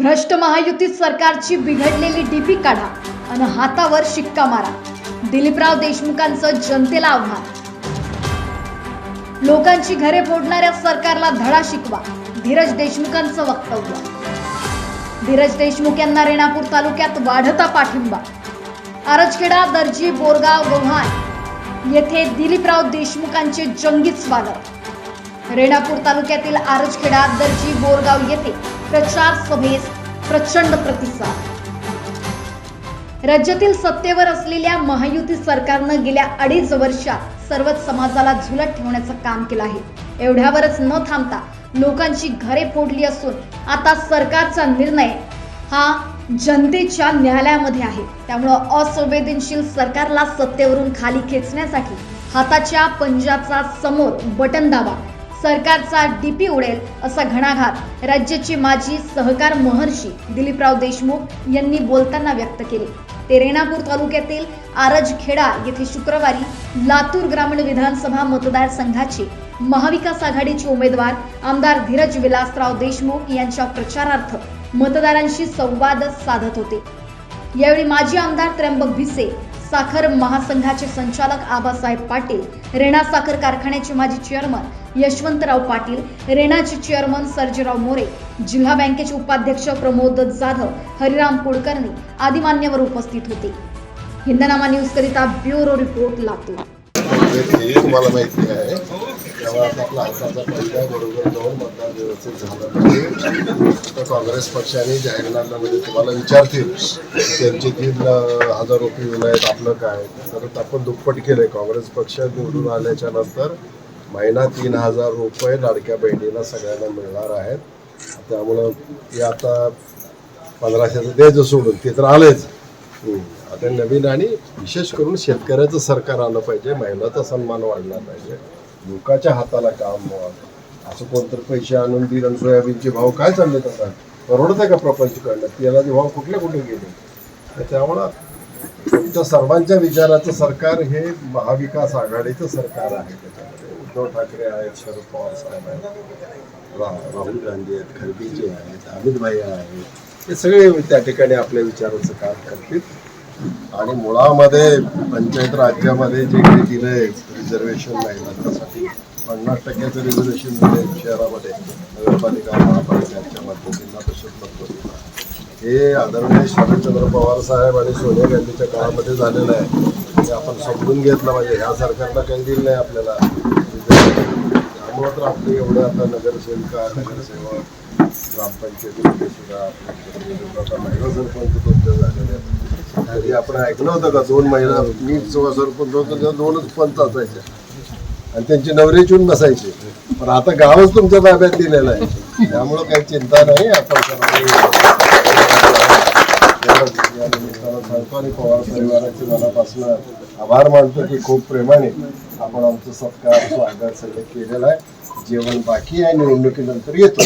भ्रष्ट महायुती सरकारची बिघडलेली डीपी काढा आणि हातावर शिक्का मारा. दिलीपराव देशमुखांचं जनतेला आव्हान. लोकांची घरे फोडणाऱ्या सरकारला धडा शिकवा. धीरज देशमुखांचं वक्तव्य. धीरज देशमुख यांना रेणापूर तालुक्यात वाढता पाठिंबा. आरजखेडा, दर्जी, बोरगाव, गव्हाण येथे दिलीपराव देशमुखांचे जंगी स्वागत. रेणापूर तालुक्यातील आरजखेडा, दर्जी, बोरगाव येथे प्रचार सभेस प्रचंड प्रतिसाद. राज्यातील सत्तेवर असलेल्या महायुती सरकारनं गेल्या 2.5 वर्षात सर्वच समाजाला झुलत ठेवण्याचं काम केलं आहे. एवढ्यावरच न थांबता लोकांची घरे फोडली असून आता सरकारचा निर्णय हा जनतेच्या न्यायालयामध्ये आहे. त्यामुळे असंवेदनशील सरकारला सत्तेवरून खाली खेचण्यासाठी हाताच्या पंजाचा समोर बटन दाबा. सरकारचा डीपी उडेल असा घणाघात राज्याचे माजी सहकार महर्षी दिलीपराव देशमुख यांनी बोलताना व्यक्त केले. ते रेणापूर तालुक्यातील आरजखेडा येथे शुक्रवारी लातूर ग्रामीण विधानसभा मतदारसंघाचे महाविकास आघाडीचे उमेदवार आमदार धीरज विलासराव देशमुख यांच्या प्रचारार्थ मतदारांशी संवाद साधत होते. यावेळी माजी आमदार त्र्यंबक भिसे, साखर महासंघाचे संचालक आबासाहेब पाटील, रेणा साखर कारखान्याचे माजी चेअरमन यशवंतराव पाटील, रेणाचे चेअरमन सर्जेराव मोरे, जिल्हा बँकेचे उपाध्यक्ष प्रमोद जाधव, हरिराम कुलकर्णी आदी मान्यवर उपस्थित होते. हिंदनामा न्यूज करिता ब्युरो रिपोर्ट, लातूर. तुम्हाला माहिती आहे तेव्हा आपला हाताचा पंजा बरोबर जाऊन मतदान व्यवस्थित झालं पाहिजे. काँग्रेस पक्षाने जाहीरनाम्यामध्ये तुम्हाला विचारतील त्यांचे 3,000 रुपये येऊन आहेत, आपलं काय, तर आपण दुप्पट केलंय. काँग्रेस पक्ष निवडून आल्याच्या नंतर महिना 3,000 रुपये लाडक्या बहिणीला सगळ्यांना मिळणार आहेत. त्यामुळं हे आता 1500 द्यायचं सोडून ते तर आलंच. आता नवीन आणि विशेष करून शेतकऱ्याचं सरकार आलं पाहिजे. महिलाचा सन्मान वाढला पाहिजे. लोकांच्या हाताला काम व्हावं. असं कोणतरी पैसे आणून दिल आणि सोयाबीनचे भाव काय चालले तसा परवडत आहे का प्रपंच करणं? तेलाचे भाव कुठले गेले? त्यामुळं तुमच्या सर्वांच्या विचाराचं सरकार हे महाविकास आघाडीचं सरकार आहे. त्याच्यामध्ये उद्धव ठाकरे आहेत, शरद पवार साहेब आहेत, राहुल गांधी आहेत, खरगेजी आहेत, अमित भाई आहेत. हे सगळे त्या ठिकाणी आपल्या विचाराचं काम करतील. आणि मुळामध्ये पंचायत राज्यामध्ये जे काही दिलंय रिझर्वेशन महिलांसाठी 50% रिझर्वेशन दिलंय शहरामध्ये नगरपालिका महापालिकांच्या मदतीला, तसेच पद्धतीला. हे आदरणीय शरदचंद्र पवार साहेब आणि सोनिया गांधीच्या काळामध्ये झालेलं आहे. हे आपण समजून घेतलं पाहिजे. ह्या सरकारला काही दिलं नाही आपल्याला. त्यामुळं तर आपले एवढे आता नगरसेविका, नगरसेवक, ग्रामपंचायतीमध्ये सुद्धा महिला सरपंच तुमच्या झालेले आहेत. आधी आपण ऐकलं होतं का 2 महिला नीट सरपंच होतं तेव्हा 2च पंच असायच्या आणि त्यांची नवरे चून बसायचे. पण आता गावच तुमच्या ताब्यात दिलेलं आहे. त्यामुळं काही चिंता नाही. आपण सांगतो आणि पवार परिवाराचे मनापासून आभार मानतो की खूप प्रेमाने आपण आमचं सत्कार स्वागत सगळं केलेलं आहे. जेवण बाकी आहे, निवडणुकीनंतर येतो.